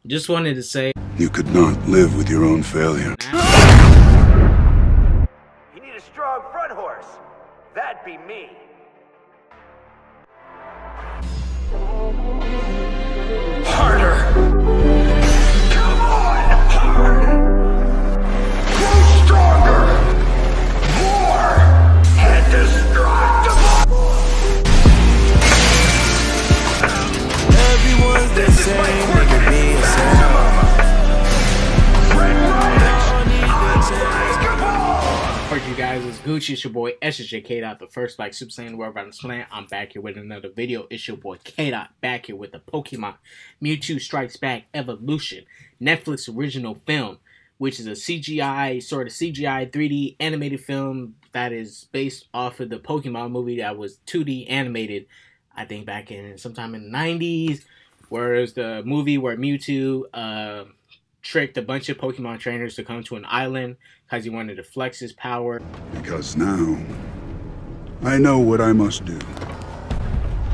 Just wanted to say, you could not live with your own failure. You need a strong front horse. That'd be me. Harder. Come on, harder. Grow stronger. More and destructible. Everyone's the same, nigga, be yourself. you guys, it's Gucci, it's your boy SJ K-Dot, the first Black Super Saiyan world around this planet. I'm back here with another video. It's your boy K-Dot, back here with the Pokemon Mewtwo Strikes Back Evolution Netflix original film, which is a CGI, sort of CGI 3D animated film that is based off of the Pokemon movie that was 2D animated, I think back in sometime in the 90s, whereas the movie where Mewtwo tricked a bunch of Pokemon trainers to come to an island because he wanted to flex his power. Because now, I know what I must do.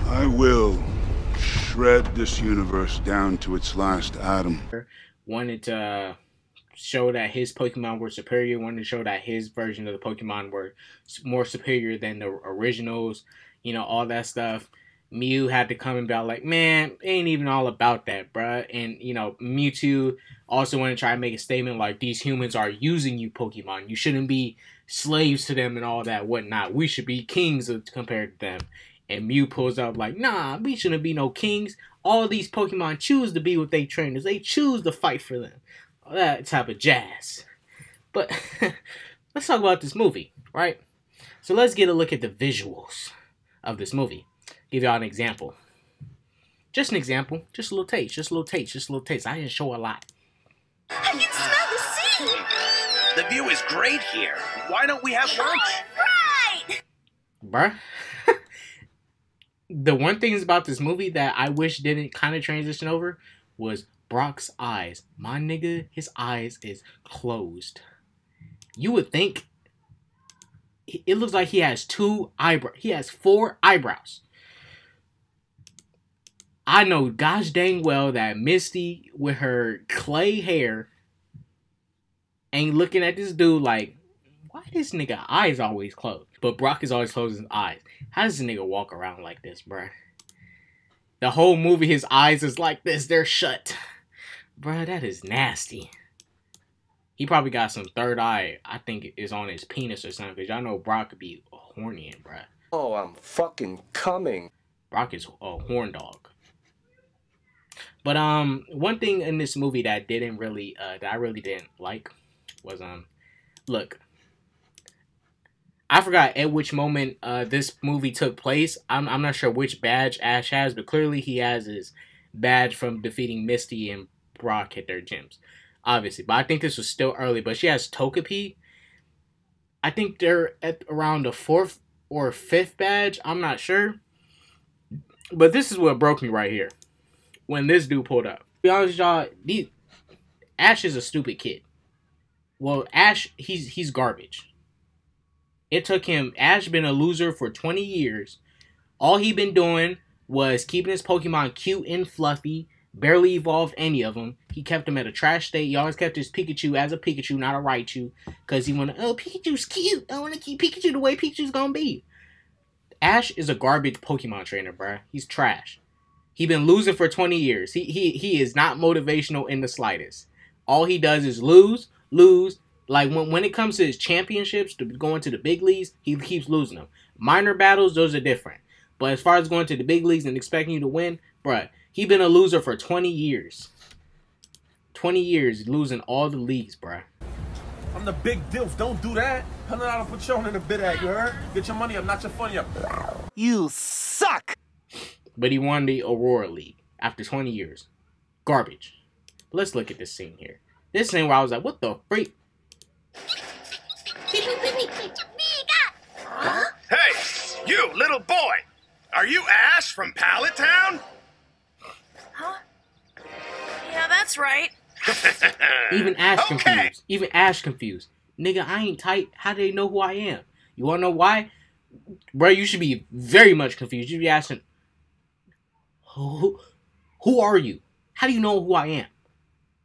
I will shred this universe down to its last atom. Wanted to show that his Pokemon were superior, wanted to show that his version of the Pokemon were more superior than the originals, you know, all that stuff. Mew had to come and be like, man, it ain't even all about that, bruh. And, you know, Mewtwo also wanted to try and make a statement like, these humans are using you, Pokemon. You shouldn't be slaves to them and all that whatnot. We should be kings compared to them. And Mew pulls up like, nah, we shouldn't be no kings. All these Pokemon choose to be with their trainers. They choose to fight for them. All that type of jazz. But let's talk about this movie, right? So let's get a look at the visuals of this movie. Give y'all an example. Just an example. Just a little taste. Just a little taste. Just a little taste. I didn't show a lot. I can smell the sea. The view is great here. Why don't we have lunch? Right. Bruh. The one thing about this movie that I wish didn't kind of transition over was Brock's eyes. My nigga, his eyes is closed. You would think it looks like he has two eyebrows. He has 4 eyebrows. I know gosh dang well that Misty with her clay hair ain't looking at this dude like, why this nigga eyes always closed? But Brock is always closing his eyes. How does this nigga walk around like this, bruh? The whole movie, his eyes is like this. They're shut. Bruh, that is nasty. He probably got some third eye, I think, is on his penis or something. Because y'all know Brock could be horny, bruh. Oh, I'm fucking coming. Brock is a horn dog. But one thing in this movie that didn't really that I really didn't like was look, I forgot at which moment this movie took place. I'm not sure which badge Ash has, but clearly he has his badge from defeating Misty and Brock at their gyms, obviously. But I think this was still early. But she has Togepi. I think they're at around the 4th or 5th badge. I'm not sure. But this is what broke me right here. When this dude pulled up. To be honest with y'all, Ash is a stupid kid. Well, Ash, he's garbage. It took him, Ash been a loser for 20 years. All he been doing was keeping his Pokemon cute and fluffy. Barely evolved any of them. He kept them at a trash state. He always kept his Pikachu as a Pikachu, not a Raichu. Because he wanted, oh, Pikachu's cute. I want to keep Pikachu the way Pikachu's gonna be. Ash is a garbage Pokemon trainer, bruh. He's trash. He been losing for 20 years. He is not motivational in the slightest. All he does is lose. Like when it comes to his championships, to going to the big leagues, he keeps losing them. Minor battles, those are different. But as far as going to the big leagues and expecting you to win, bruh, he been a loser for 20 years. 20 years losing all the leagues, bruh. I'm the big dilf. Don't do that. $100 Patron in a bid at, you heard? Get your money up, not your funny up. You suck. But he won the Aurora League after 20 years. Garbage. But let's look at this scene here. This scene where I was like, what the freak? Hey, you little boy. Are you Ash from Pallet Town? Huh? Yeah, that's right. Even Ash confused. Even Ash confused. Nigga, I ain't tight. How do they know who I am? You wanna know why? Bro, you should be very much confused. You should be asking, who are you? How do you know who I am?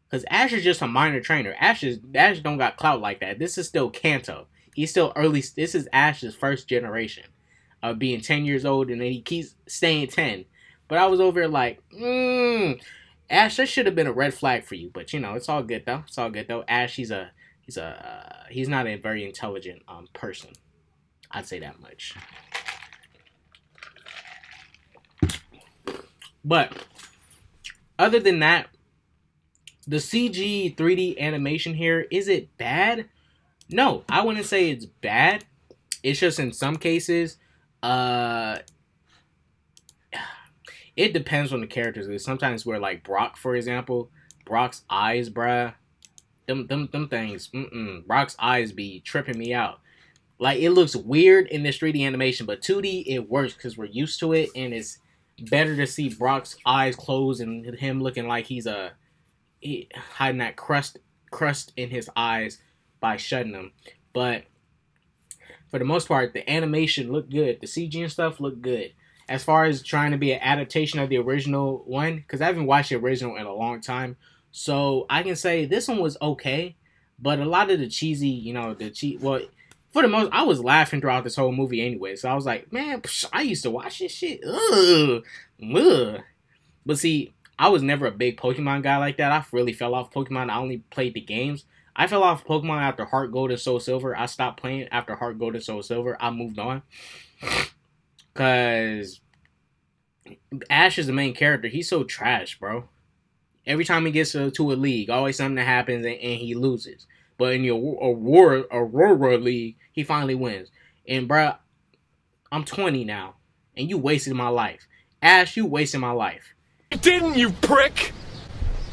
Because Ash is just a minor trainer. Ash don't got clout like that. This is still Kanto. He's still early. This is Ash's first generation of being 10 years old, and then he keeps staying 10. But I was over here like, Ash, that should have been a red flag for you. But, you know, it's all good, though. It's all good, though. Ash, he's not a very intelligent person. I'd say that much. But other than that, the CG 3D animation here, is it bad? No, I wouldn't say it's bad. It's just in some cases, it depends on the characters. Sometimes where, like, Brock, for example, Brock's eyes, bruh, them things, Brock's eyes be tripping me out. Like, it looks weird in this 3D animation, but 2D, it works because we're used to it, and it's better to see Brock's eyes closed and him looking like he's hiding that crust in his eyes by shutting them. But for the most part, the animation looked good. The CG and stuff looked good. As far as trying to be an adaptation of the original one, because I haven't watched the original in a long time, so I can say this one was okay. But a lot of the cheesy, you know, well, for the most, I was laughing throughout this whole movie anyway. So I was like, man, I used to watch this shit. Ugh. But see, I was never a big Pokemon guy like that. I really fell off Pokemon. I only played the games. I fell off Pokemon after Heart Gold and Soul Silver. I stopped playing after Heart Gold and Soul Silver. I moved on. Because Ash is the main character. He's so trash, bro. Every time he gets to a league, always something happens and he loses. But in the Aurora League, he finally wins. And, bro, I'm 20 now. And you wasted my life. Ash, you wasted my life. Didn't you, prick?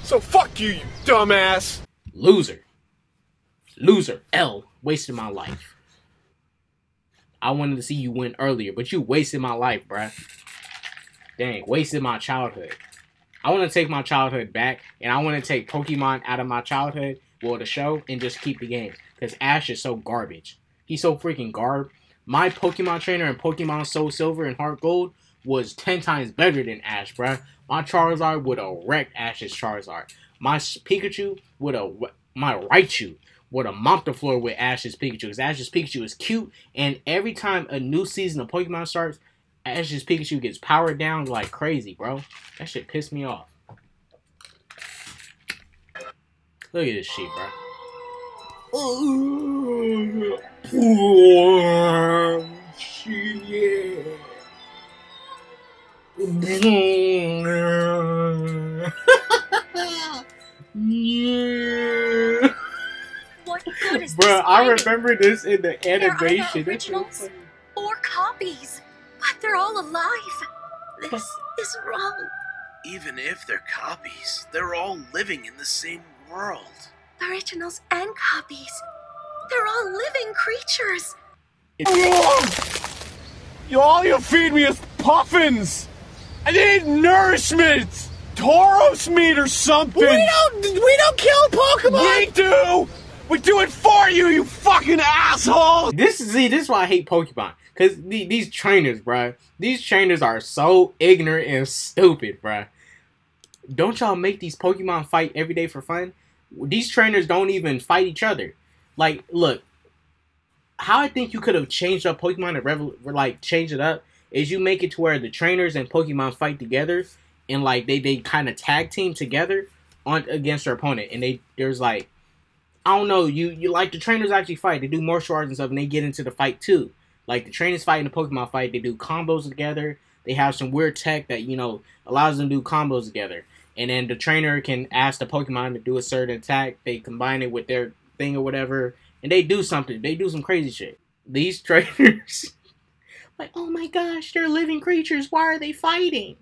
So fuck you, you dumbass. Loser. L. Wasted my life. I wanted to see you win earlier, but you wasted my life, bruh. Dang, wasted my childhood. I want to take my childhood back, and I want to take Pokemon out of my childhood, well, the show, and just keep the game. Because Ash is so garbage. He's so freaking garb. My Pokemon trainer in Pokemon Soul Silver and Heart Gold was 10 times better than Ash, bruh. My Charizard would have wrecked Ash's Charizard. My Pikachu would have... My Raichu would have mopped the floor with Ash's Pikachu. Because Ash's Pikachu is cute. And every time a new season of Pokemon starts, Ash's Pikachu gets powered down like crazy, bro. That shit pissed me off. Look at this shit, bro. Oh, shit. Yeah. What good is Bro, this I fighting? remember this in the animation. There are either originals or copies, but they're all alive. This is wrong. Even if they're copies, they're all living in the same world. Originals and copies. They're all living creatures. All you feed me is puffins. I need nourishment. Tauros meat or something. We don't kill Pokemon. We do. We do it for you, you fucking asshole. This is why I hate Pokemon. Because these trainers, bruh. These trainers are so ignorant and stupid, bruh. Don't y'all make these Pokemon fight every day for fun? These trainers don't even fight each other. Like, look. How I think you could have changed up Pokemon and change it up is you make it to where the trainers and Pokemon fight together. And, like, they kind of tag team together against their opponent. And there's, like, I don't know, you like, the trainers actually fight. They do martial arts and stuff, and they get into the fight, too. Like, the trainers fight in the Pokemon fight. They do combos together. They have some weird tech that, you know, allows them to do combos together. And then the trainer can ask the Pokemon to do a certain attack. They combine it with their thing or whatever. And they do something. They do some crazy shit. These trainers, like, oh my gosh, they're living creatures. Why are they fighting?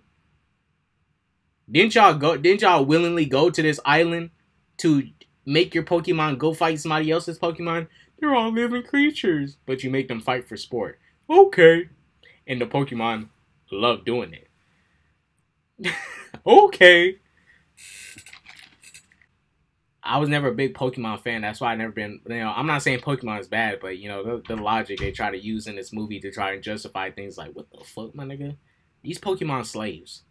Didn't y'all willingly go to this island to make your Pokemon go fight somebody else's Pokemon? They're all living creatures. But you make them fight for sport. Okay. And the Pokemon love doing it. Okay. I was never a big Pokemon fan. That's why I never been, you know, I'm not saying Pokemon is bad, but, you know, the logic they try to use in this movie to try and justify things like, what the fuck, my nigga? These Pokemon slaves.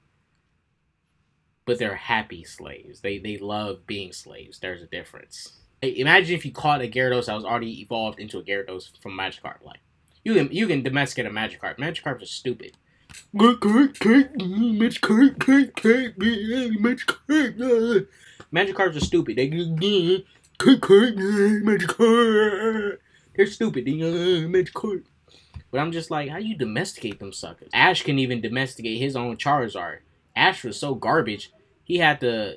but they're happy slaves. They love being slaves. There's a difference. Imagine if you caught a Gyarados that was already evolved into a Gyarados from Magikarp. Like, you can domesticate a Magikarp. Magikarps are stupid. Magikarps are stupid. They're stupid. Magikarp. But I'm just like, how you domesticate them suckers? Ash can even domesticate his own Charizard. Ash was so garbage. He had to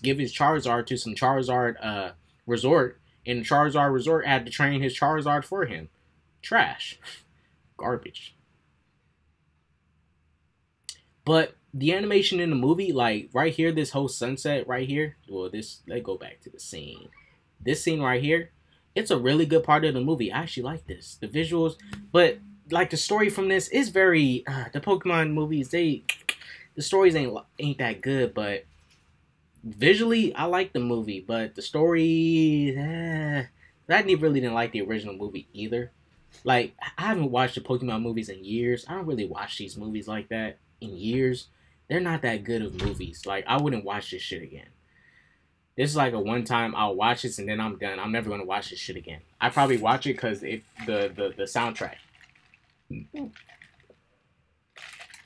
give his Charizard to some Charizard resort, and the Charizard resort had to train his Charizard for him. Trash. Garbage. But the animation in the movie, like right here, this whole sunset right here. Well, let's go back to the scene. This scene right here, it's a really good part of the movie. I actually like this. The visuals, but like the story from this is very the Pokemon movies, the stories ain't that good, but visually I like the movie, but the story I really didn't like the original movie either. Like, I haven't watched the Pokemon movies in years. I don't really watch these movies like that in years. They're not that good of movies. Like, I wouldn't watch this shit again. This is like a one time I'll watch this and then I'm done. I'm never gonna watch this shit again. I probably watch it because the soundtrack.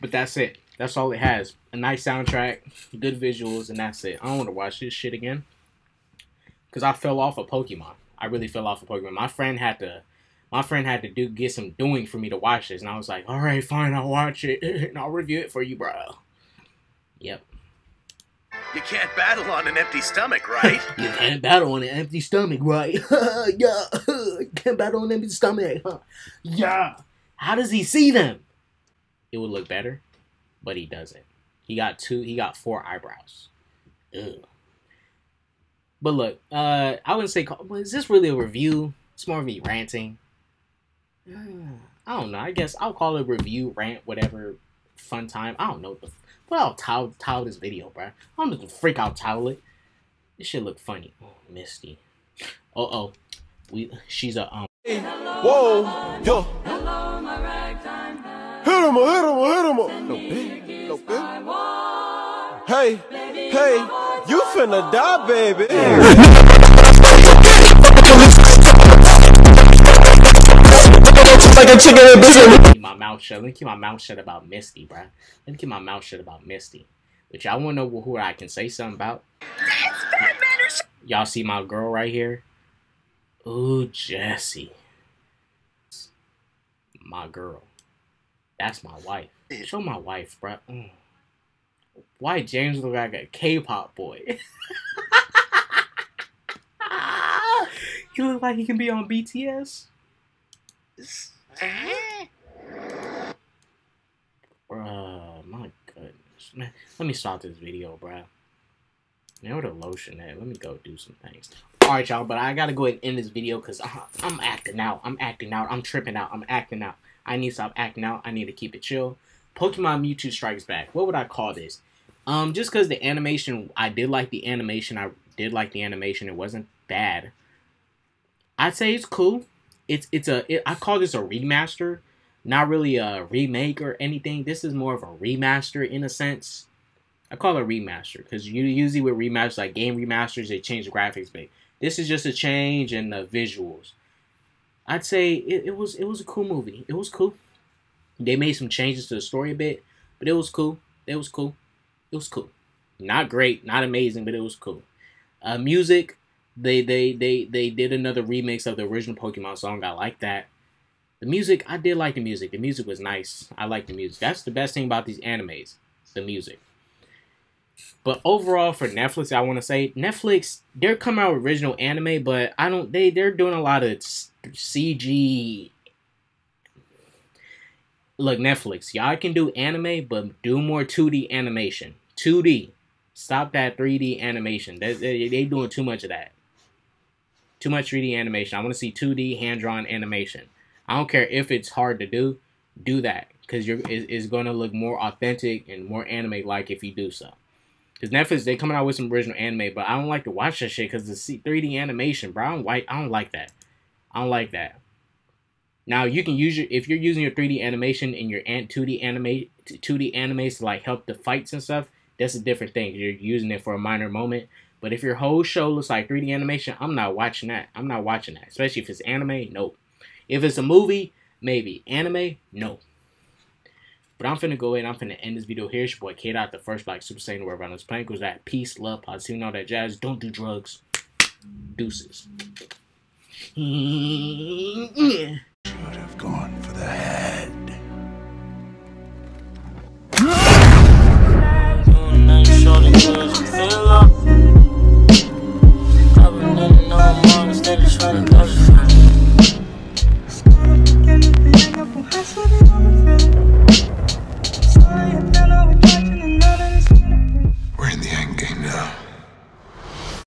But that's it. That's all it has. A nice soundtrack, good visuals, and that's it. I don't want to watch this shit again. Because I fell off of Pokemon. I really fell off of Pokemon. My friend had to get some doing for me to watch this. And I was like, alright, fine, I'll watch it. And I'll review it for you, bro. Yep. You can't battle on an empty stomach, right? You can't battle on an empty stomach, right? Yeah. You can't battle on an empty stomach, huh? Yeah. How does he see them? It would look better, but he doesn't. He got 4 eyebrows. Ugh. But look, I wouldn't say, is this really a review? It's more of me ranting. I don't know. I guess I'll call it review, rant, whatever, fun time. I don't know what I'll title this video, bro. I don't know what the freak I'll title it. This shit look funny. Oh, Misty. She's a Whoa, yo. Hit him. No big. Hey, you finna die, baby. Like a chicken and biscuit. Let me keep my mouth shut. Let me keep my mouth shut about Misty, bruh. Let me keep my mouth shut about Misty. But y'all wanna know who I can say something about? Y'all see my girl right here? Ooh, Jessie. My girl. That's my wife. Show my wife, bruh. Why James look like a K-pop boy? He look like he can be on BTS. Bruh, my goodness, man. Let me stop this video, bruh. Man, where the lotion at? Let me go do some things. Alright, y'all, but I gotta go ahead and end this video because I'm acting out. I'm tripping out. I'm acting out. I need to stop acting out. I need to keep it chill. Pokemon Mewtwo Strikes Back. What would I call this? Just because the animation, I did like the animation. It wasn't bad. I'd say it's cool. I call this a remaster, not really a remake or anything. This is more of a remaster in a sense. I call it a remaster because usually with remasters, like game remasters, they change the graphics bit. This is just a change in the visuals. I'd say it was a cool movie. It was cool. They made some changes to the story a bit, but it was cool. It was cool. Not great, not amazing, but it was cool. Music. They did another remix of the original Pokemon song. I like that. The music, I did like the music. The music was nice. I like the music. That's the best thing about these animes, the music. But overall, for Netflix, I want to say Netflix, they're coming out with original anime, but they're doing a lot of CG. Look, Netflix, y'all can do anime, but do more 2D animation. 2D. Stop that 3D animation. They doing too much of that. Too much 3D animation. I want to see 2D hand-drawn animation. I don't care if it's hard to do that. Because it's going to look more authentic and more anime-like if you do so. Because Netflix, they coming out with some original anime, but I don't like to watch that shit because the 3D animation, bro. I don't like that. I don't like that. Now, you can use if you're using your 3D animation in your 2D animes to like help the fights and stuff, that's a different thing. You're using it for a minor moment. But if your whole show looks like 3D animation, I'm not watching that. I'm not watching that. Especially if it's anime, no. If it's a movie, maybe. Anime, no. But I'm finna go ahead and I'm finna end this video here. It's your boy K Dot, the first Black Super Saiyan where everyone was playing. Was that peace, love, positivity, all that jazz. Don't do drugs. Deuces. Should have gone for the head. Anything I got for hustling on the